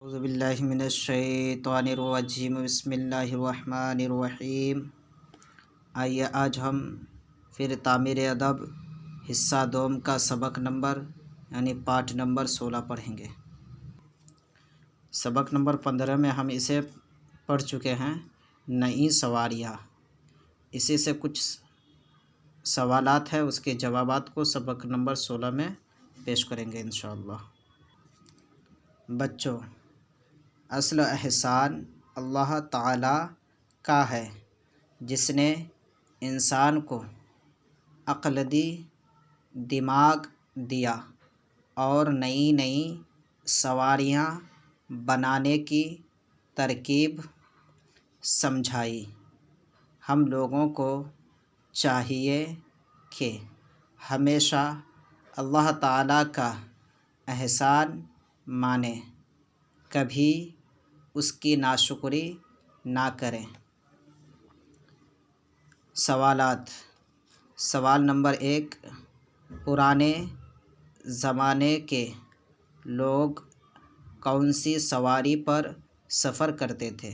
اعوذ باللہ من الشیطان الرجیم بسم اللہ الرحمن الرحیم۔ آئیے آج ہم پھر تعمیر ادب حصہ دوم کا سبق نمبر یعنی پارٹ نمبر 16 پڑھیں گے۔ سبق نمبر 15 میں ہم اسے پڑھ چکے ہیں، نئی سواریاں۔ اسی سے کچھ سوالات ہیں، اس کے جوابات کو سبق نمبر 16 میں پیش کریں گے انشاءاللہ۔ بچوں، اصل احسان اللہ تعالیٰ کا ہے جس نے انسان کو عقل دی، دماغ دیا اور نئی نئی سواریاں بنانے کی ترکیب سمجھائی۔ ہم لوگوں کو چاہیے کہ ہمیشہ اللہ تعالیٰ کا احسان مانیں، کبھی اس کی ناشکری نہ کریں۔ سوالات۔ سوال نمبر 1، پرانے زمانے کے لوگ کون سی سواری پر سفر کرتے تھے؟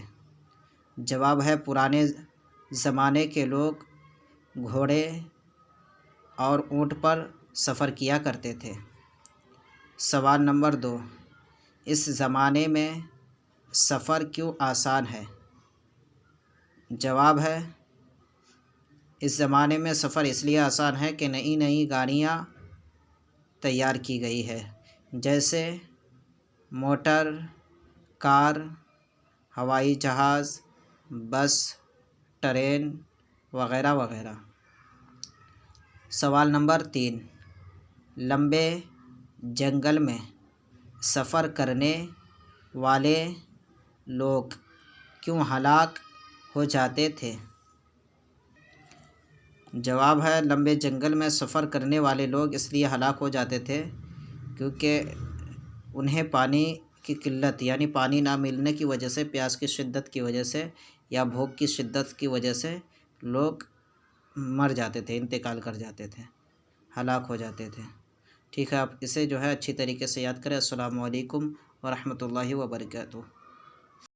جواب ہے، پرانے زمانے کے لوگ گھوڑے اور اونٹ پر سفر کیا کرتے تھے۔ سوال نمبر 2، اس زمانے میں سفر کیوں آسان ہے؟ جواب ہے، اس زمانے میں سفر اس لیے آسان ہے کہ نئی نئی گاڑیاں تیار کی گئی ہے، جیسے موٹر، کار، ہوائی جہاز، بس، ٹرین وغیرہ وغیرہ۔ سوال نمبر 3، لمبے جنگل میں سفر کرنے والے لوگ کیوں ہلاک ہو جاتے تھے؟ جواب ہے، لمبے جنگل میں سفر کرنے والے لوگ اس لیے ہلاک ہو جاتے تھے کیونکہ انہیں پانی کی قلت یعنی پانی نہ ملنے کی وجہ سے، پیاس کی شدت کی وجہ سے یا بھوک کی شدت کی وجہ سے لوگ مر جاتے تھے، انتقال کر جاتے تھے، ہلاک ہو جاتے تھے۔ ٹھیک ہے، آپ اسے اچھی طریقے سے یاد کریں۔ السلام علیکم ورحمۃ اللہ وبرکاتہ۔